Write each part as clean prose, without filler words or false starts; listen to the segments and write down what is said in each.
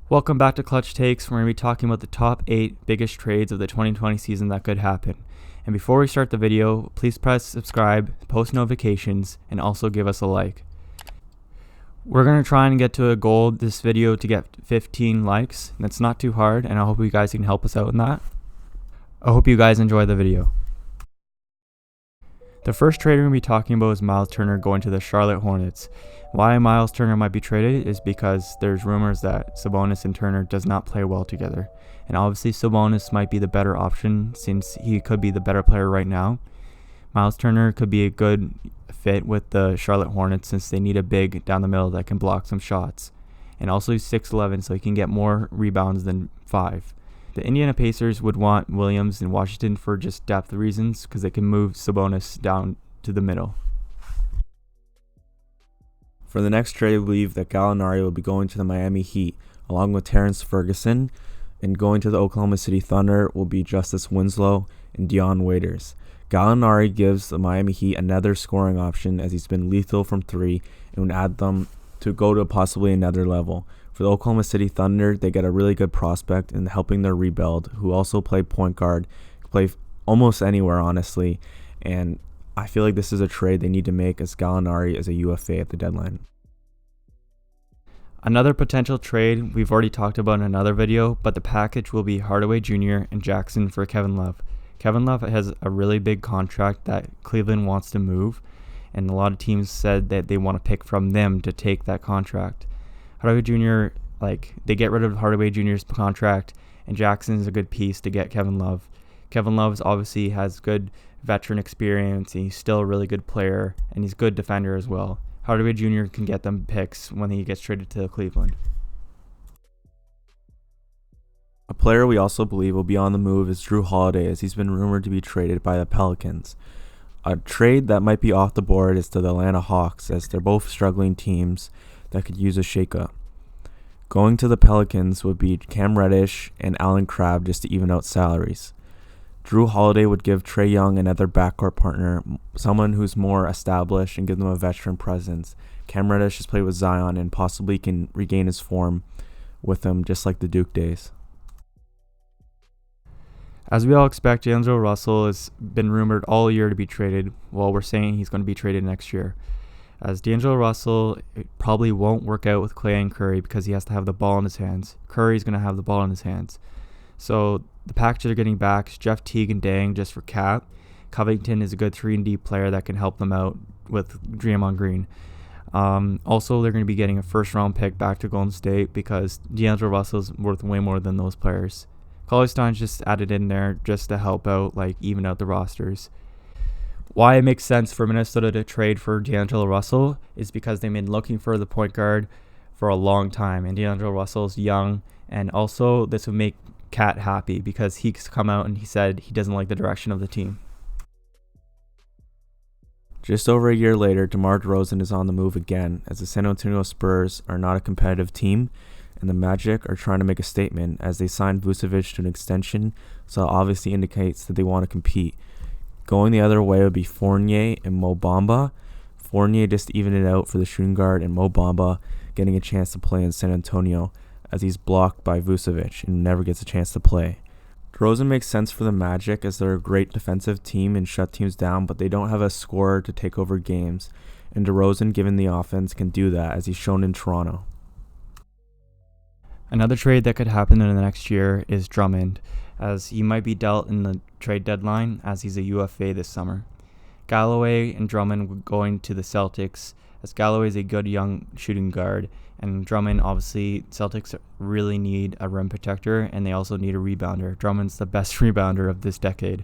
Welcome back to Clutch Takes. We're going to be talking about the top 8 biggest trades of the 2020 season that could happen. And before we start the video, please press subscribe, post notifications, and also give us a like. We're going to try and get to a goal this video to get 15 likes. That's not too hard, and I hope you guys can help us out in that. I hope you guys enjoy the video. The first trade we're going to be talking about is Myles Turner going to the Charlotte Hornets. Why Myles Turner might be traded is because there's rumors that Sabonis and Turner does not play well together. And obviously Sabonis might be the better option since he could be the better player right now. Myles Turner could be a good fit with the Charlotte Hornets since they need a big down the middle that can block some shots. And also he's 6'11", so he can get more rebounds than 5. The Indiana Pacers would want Williams in Washington for just depth reasons because they can move Sabonis down to the middle. For the next trade, we believe that Gallinari will be going to the Miami Heat along with Terrence Ferguson, and going to the Oklahoma City Thunder will be Justice Winslow and Dion Waiters. Gallinari gives the Miami Heat another scoring option as he's been lethal from 3 and would add them to go to possibly another level. For the Oklahoma City Thunder, they get a really good prospect in helping their rebuild, who also play point guard, play almost anywhere honestly, and I feel like this is a trade they need to make as Gallinari is a UFA at the deadline. Another potential trade we've already talked about in another video, but the package will be Hardaway Jr. and Jackson for Kevin Love. Kevin Love has a really big contract that Cleveland wants to move, and a lot of teams said that they want to pick from them to take that contract. Hardaway Jr., they get rid of Hardaway Jr.'s contract, and Jackson is a good piece to get Kevin Love. Kevin Love obviously has good veteran experience, and he's still a really good player, and he's a good defender as well. Hardaway Jr. can get them picks when he gets traded to Cleveland. A player we also believe will be on the move is Jrue Holiday, as he's been rumored to be traded by the Pelicans. A trade that might be off the board is to the Atlanta Hawks, as they're both struggling teams that could use a shakeup. Going to the Pelicans would be Cam Reddish and Allen Crabbe just to even out salaries. Jrue Holiday would give Trae Young another backcourt partner, someone who's more established, and give them a veteran presence. Cam Reddish has played with Zion and possibly can regain his form with him just like the Duke days. As we all expect, DAngelo Russell has been rumored all year to be traded. Well, we're saying he's going to be traded next year. As DAngelo Russell, it probably won't work out with Clay and Curry because he has to have the ball in his hands. Curry's going to have the ball in his hands. So the package they're getting back is Jeff Teague and Dang just for Cap. Covington is a good 3-and-D player that can help them out with Draymond Green. Also, they're going to be getting a first-round pick back to Golden State because DAngelo Russell's worth way more than those players. Cauley-Stein's just added in there just to help out, even out the rosters. Why it makes sense for Minnesota to trade for DAngelo Russell is because they've been looking for the point guard for a long time, and DAngelo Russell's young, and also this would make Cat happy because he's come out and he said he doesn't like the direction of the team. Just over a year later, DeMar DeRozan is on the move again, as the San Antonio Spurs are not a competitive team, and the Magic are trying to make a statement as they signed Vucevic to an extension, so it obviously indicates that they want to compete. Going the other way would be Fournier and Mo Bamba. Fournier just to even it out for the shooting guard, and Mo Bamba getting a chance to play in San Antonio as he's blocked by Vucevic and never gets a chance to play. DeRozan makes sense for the Magic as they're a great defensive team and shut teams down, but they don't have a scorer to take over games, and DeRozan, given the offense, can do that as he's shown in Toronto. Another trade that could happen in the next year is Drummond, as he might be dealt in the trade deadline as he's a UFA this summer. Galloway and Drummond going to the Celtics, as Galloway is a good young shooting guard, and Drummond, obviously, Celtics really need a rim protector, and they also need a rebounder. Drummond's the best rebounder of this decade.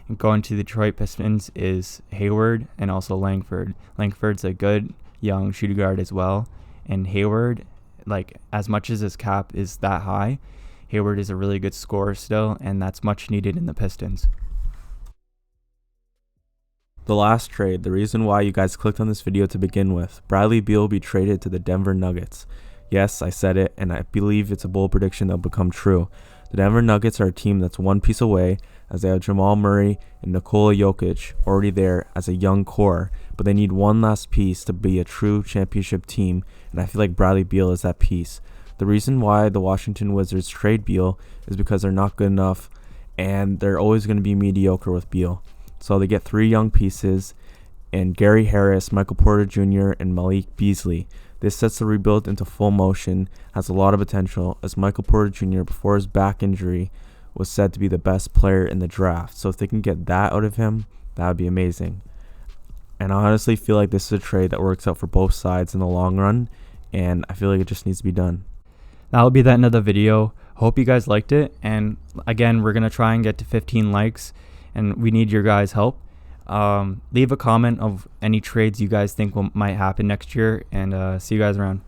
And going to the Detroit Pistons is Hayward and also Langford. Langford's a good young shooting guard as well, and Hayward, as much as his cap is that high, Hayward is a really good scorer still, and that's much needed in the Pistons. The last trade, the reason why you guys clicked on this video to begin with, Bradley Beal will be traded to the Denver Nuggets. Yes, I said it, and I believe it's a bold prediction that will become true. The Denver Nuggets are a team that's one piece away, as they have Jamal Murray and Nikola Jokic already there as a young core, but they need one last piece to be a true championship team, and I feel like Bradley Beal is that piece. The reason why the Washington Wizards trade Beal is because they're not good enough, and they're always going to be mediocre with Beal. So they get 3 young pieces, and Gary Harris, Michael Porter Jr., and Malik Beasley. This sets the rebuild into full motion, has a lot of potential, as Michael Porter Jr., before his back injury, was said to be the best player in the draft. So if they can get that out of him, that would be amazing. And I honestly feel like this is a trade that works out for both sides in the long run, and I feel like it just needs to be done. That'll be the end of the video. Hope you guys liked it. And again, we're going to try and get to 15 likes, and we need your guys' help. Leave a comment of any trades you guys think might happen next year, and see you guys around.